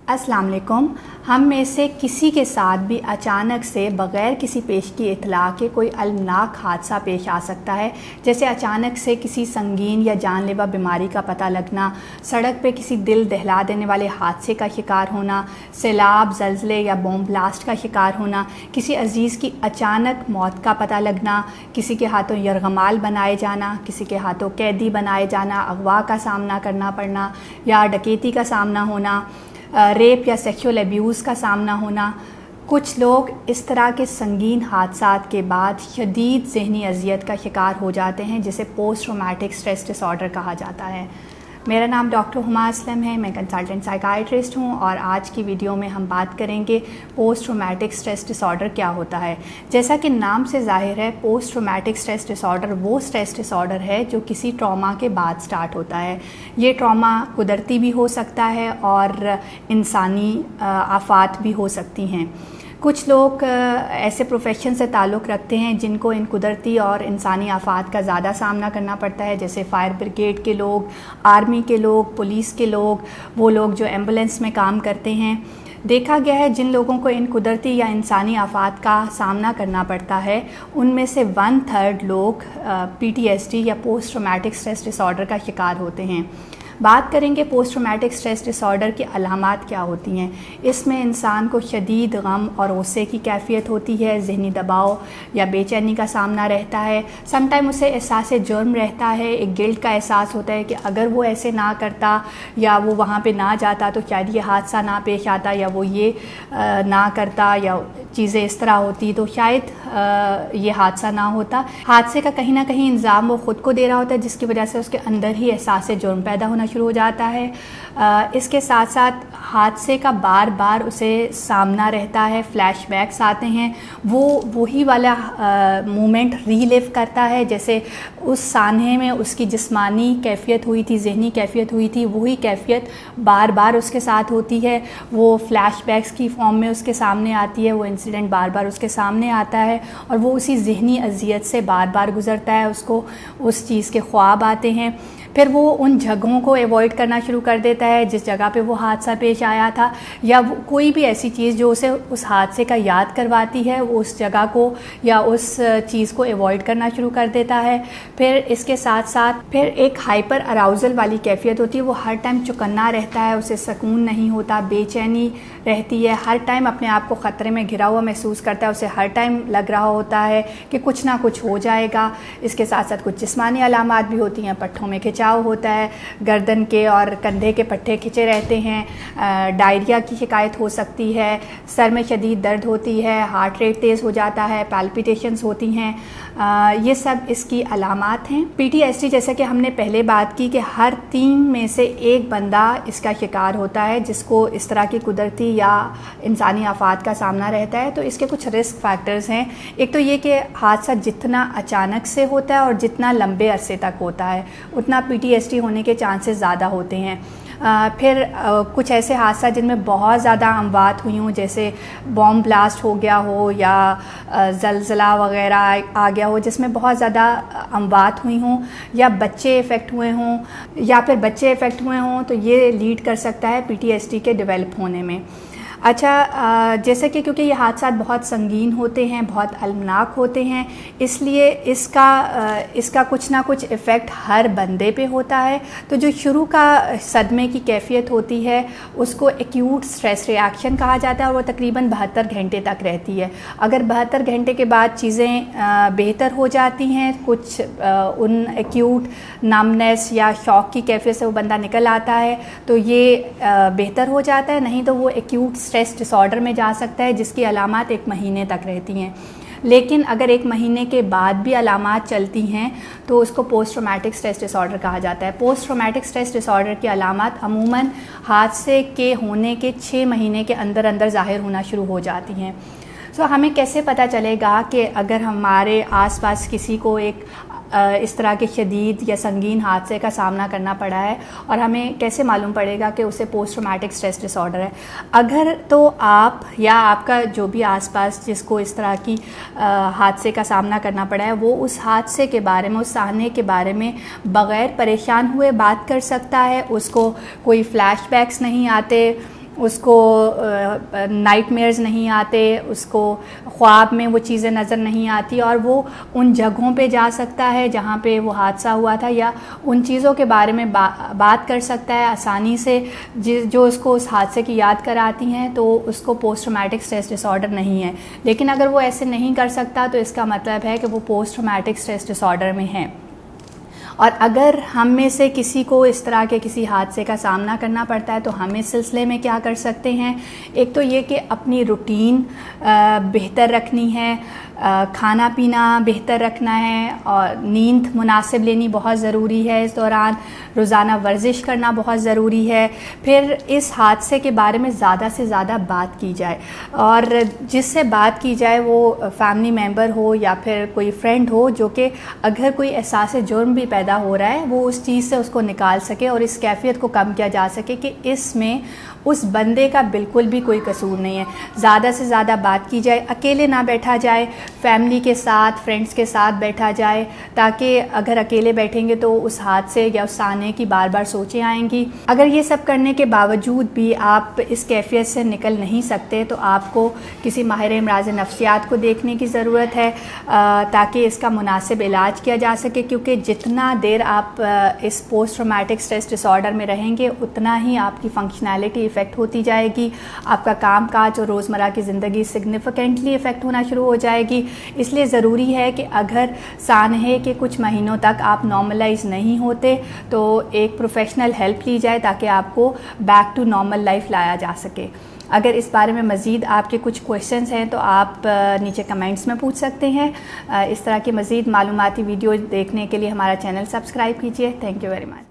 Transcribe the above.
अस्सलाम वालेकुम। हम में से किसी के साथ भी अचानक से बग़ैर किसी पेश की इत्तला के कोई अलमनाक हादसा पेश आ सकता है, जैसे अचानक से किसी संगीन या जानलेवा बीमारी का पता लगना, सड़क पे किसी दिल दहला देने वाले हादसे का शिकार होना, सैलाब, ज़लज़ले या बॉम्ब ब्लास्ट का शिकार होना, किसी अजीज़ की अचानक मौत का पता लगना, किसी के हाथों यरगमाल बनाए जाना, किसी के हाथों कैदी बनाए जाना, अगवा का सामना करना पड़ना या डकैती का सामना होना, रेप या सेक्सुअल एब्यूज़ का सामना होना। कुछ लोग इस तरह के संगीन हादसात के बाद शदीद ज़हनी अज़ियत का शिकार हो जाते हैं, जिसे पोस्ट ट्रॉमेटिक स्ट्रेस डिसऑर्डर कहा जाता है। मेरा नाम डॉक्टर हुमा असलम है, मैं कंसल्टेंट साइकाइट्रिस्ट हूँ और आज की वीडियो में हम बात करेंगे पोस्ट ट्रॉमेटिक स्ट्रेस डिसऑर्डर क्या होता है। जैसा कि नाम से ज़ाहिर है, पोस्ट ट्रॉमेटिक स्ट्रेस डिसऑर्डर वो स्ट्रेस डिसऑर्डर है जो किसी ट्रॉमा के बाद स्टार्ट होता है। ये ट्रॉमा कुदरती भी हो सकता है और इंसानी आफात भी हो सकती हैं। कुछ लोग ऐसे प्रोफेशन से ताल्लुक़ रखते हैं जिनको इन कुदरती और इंसानी आफात का ज़्यादा सामना करना पड़ता है, जैसे फ़ायर ब्रिगेड के लोग, आर्मी के लोग, पुलिस के लोग, वो लोग जो एम्बुलेंस में काम करते हैं। देखा गया है जिन लोगों को इन कुदरती या इंसानी आफात का सामना करना पड़ता है, उनमें से 1/3 लोग PTSD या पोस्ट ट्रॉमेटिक स्ट्रेस डिसऑर्डर का शिकार होते हैं। बात करेंगे पोस्ट ट्रॉमेटिक स्ट्रेस डिसऑर्डर की अलामात क्या होती हैं। इसमें इंसान को शदीद गम और गुस्से की कैफियत होती है, ज़हनी दबाव या बेचैनी का सामना रहता है। समटाइम उसे एहसास जुर्म रहता है, एक गिल्ट का एहसास होता है कि अगर वो ऐसे ना करता या वो वहाँ पे ना जाता तो शायद ये हादसा ना पेश आता, या वो ये ना करता या चीज़ें इस तरह होती तो शायद ये हादसा ना होता। हादसे का कहीं ना कहीं इल्ज़ाम वो ख़ुद को दे रहा होता है, जिसकी वजह से उसके अंदर ही एहसास जुर्म पैदा होना शुरू हो जाता है। इसके साथ साथ हादसे का बार बार उसे सामना रहता है, फ्लैशबैक्स आते हैं, वो वही वाला मोमेंट रीलिव करता है, जैसे उस सान्हे में उसकी जिस्मानी कैफियत हुई थी, ज़हनी कैफियत हुई थी, वही कैफियत बार बार उसके साथ होती है। वो फ्लैशबैक्स की फॉर्म में उसके सामने आती है, वो इंसिडेंट बार बार उसके सामने आता है और वो उसी ज़हनी अज़ियत से बार बार गुज़रता है, उसको उस चीज़ के ख्वाब आते हैं। फिर वो उन जगहों को एवॉइड करना शुरू कर देता है जिस जगह पे वो हादसा पेश आया था, या कोई भी ऐसी चीज़ जो उसे उस हादसे का याद करवाती है, वो उस जगह को या उस चीज़ को एवॉइड करना शुरू कर देता है। फिर इसके साथ साथ फिर एक हाइपर अराउजल वाली कैफियत होती है, वो हर टाइम चौकन्ना रहता है, उसे सुकून नहीं होता, बेचैनी रहती है, हर टाइम अपने आप को ख़तरे में घिरा हुआ महसूस करता है, उसे हर टाइम लग रहा होता है कि कुछ ना कुछ हो जाएगा। इसके साथ साथ कुछ जिस्मानी अलामात भी होती हैं, पट्ठों में खिंचाव होता है, गर्दन के और कंधे के पट्टे खिंचे रहते हैं, डायरिया की शिकायत हो सकती है, सर में शदीद दर्द होती है, हार्ट रेट तेज़ हो जाता है, पैल्पिटेशंस होती हैं। ये सब इसकी अलामात हैं। PTSD जैसे कि हमने पहले बात की कि हर 3 में से एक बंदा इसका शिकार होता है जिसको इस तरह की कुदरती या इंसानी आफात का सामना रहता है। तो इसके कुछ रिस्क फैक्टर्स हैं। एक तो ये कि हादसा जितना अचानक से होता है और जितना लंबे अरसे तक होता है, उतना PTSD होने के चांसेस ज़्यादा होते हैं। फिर कुछ ऐसे हादसा जिनमें बहुत ज़्यादा अमवात हुई हों, जैसे बॉम्ब ब्लास्ट हो गया हो या ज़लज़ला वग़ैरह आ गया हो जिसमें बहुत ज़्यादा अमवात हुई हों, या बच्चे इफ़ेक्ट हुए हों, या फिर बच्चे इफ़ेक्ट हुए हों, तो ये लीड कर सकता है PTSD के डेवलप होने में। अच्छा, जैसे कि क्योंकि ये हादसा बहुत संगीन होते हैं, बहुत अलमनाक होते हैं, इसलिए इसका कुछ ना कुछ इफ़ेक्ट हर बंदे पे होता है। तो जो शुरू का सदमे की कैफियत होती है उसको एक्यूट स्ट्रेस रिएक्शन कहा जाता है और वो तकरीबन 72 घंटे तक रहती है। अगर 72 घंटे के बाद चीज़ें बेहतर हो जाती हैं, कुछ उन एक्यूट नमनेस या शॉक की कैफियत से वो बंदा निकल आता है, तो ये बेहतर हो जाता है। नहीं तो वो एक्यूट स्ट्रेस डिसऑर्डर में जा सकता है जिसकी अलामात 1 महीने तक रहती हैं। लेकिन अगर 1 महीने के बाद भी अलामात चलती हैं तो उसको पोस्ट ट्रॉमेटिक स्ट्रेस डिसऑर्डर कहा जाता है। पोस्ट ट्रॉमेटिक स्ट्रेस डिसऑर्डर की अलामात अमूमन हादसे के होने के 6 महीने के अंदर अंदर ज़ाहिर होना शुरू हो जाती हैं। सो हमें कैसे पता चलेगा कि अगर हमारे आसपास किसी को एक इस तरह के शदीद या संगीन हादसे का सामना करना पड़ा है, और हमें कैसे मालूम पड़ेगा कि उसे पोस्ट ट्रॉमेटिक स्ट्रेस डिसऑर्डर है? अगर तो आप या आपका जो भी आसपास जिसको इस तरह की हादसे का सामना करना पड़ा है, वो उस हादसे के बारे में, उस साहने के बारे में बग़ैर परेशान हुए बात कर सकता है, उसको कोई फ्लैशबैक्स नहीं आते, اس کو نائٹ میئرز نہیں آتے، اس کو خواب میں وہ چیزیں نظر نہیں آتی، اور وہ ان جگہوں پہ جا سکتا ہے جہاں پہ وہ حادثہ ہوا تھا، یا ان چیزوں کے بارے میں بات کر سکتا ہے آسانی سے جو اس کو اس حادثے کی یاد کراتی ہیں، تو اس کو پوسٹ ٹرامیٹک اسٹریس ڈس آرڈر نہیں ہے۔ لیکن اگر وہ ایسے نہیں کر سکتا تو اس کا مطلب ہے کہ وہ post traumatic stress disorder میں ہے۔ اور اگر ہم میں سے کسی کو اس طرح کے کسی حادثے کا سامنا کرنا پڑتا ہے تو ہم اس سلسلے میں کیا کر سکتے ہیں؟ ایک تو یہ کہ اپنی روٹین بہتر رکھنی ہے، کھانا پینا بہتر رکھنا ہے، اور نیند مناسب لینی بہت ضروری ہے اس دوران، روزانہ ورزش کرنا بہت ضروری ہے۔ پھر اس حادثے کے بارے میں زیادہ سے زیادہ بات کی جائے، اور جس سے بات کی جائے وہ فیملی ممبر ہو یا پھر کوئی فرینڈ ہو، جو کہ اگر کوئی احساس جرم بھی پیدا ہو رہا ہے وہ اس چیز سے اس کو نکال سکے اور اس کیفیت کو کم کیا جا سکے کہ اس میں اس بندے کا بالکل بھی کوئی قصور نہیں ہے۔ زیادہ سے زیادہ بات کی جائے، اکیلے نہ بیٹھا جائے، فیملی کے ساتھ، فرینڈس کے ساتھ بیٹھا جائے، تاکہ اگر اکیلے بیٹھیں گے تو اس حادثے یا اس سانے کی بار بار سوچیں آئیں گی۔ اگر یہ سب کرنے کے باوجود بھی آپ اس کیفیت سے نکل نہیں سکتے تو آپ کو کسی ماہر امراض نفسیات کو دیکھنے کی ضرورت ہے تاکہ اس کا مناسب علاج کیا جا سکے، کیونکہ جتنا دیر آپ اس post traumatic stress disorder میں رہیں گے اتنا ہی آپ کی فنکشنالٹی افیکٹ ہوتی جائے گی، آپ کا کام کاج اور روزمرہ کی زندگی سگنیفیکنٹلی افیکٹ ہونا شروع ہو جائے گی۔ اس لیے ضروری ہے کہ اگر سانحے کے کچھ مہینوں تک آپ نارملائز نہیں ہوتے تو ایک پروفیشنل ہیلپ لی جائے تاکہ آپ کو بیک ٹو نارمل لائف لایا جا سکے۔ اگر اس بارے میں مزید آپ کے کچھ کویشچنز ہیں تو آپ نیچے کمنٹس میں پوچھ سکتے ہیں۔ اس طرح کی مزید معلوماتی ویڈیو دیکھنے کے لیے ہمارا چینل سبسکرائب کیجیے۔ Thank you very much.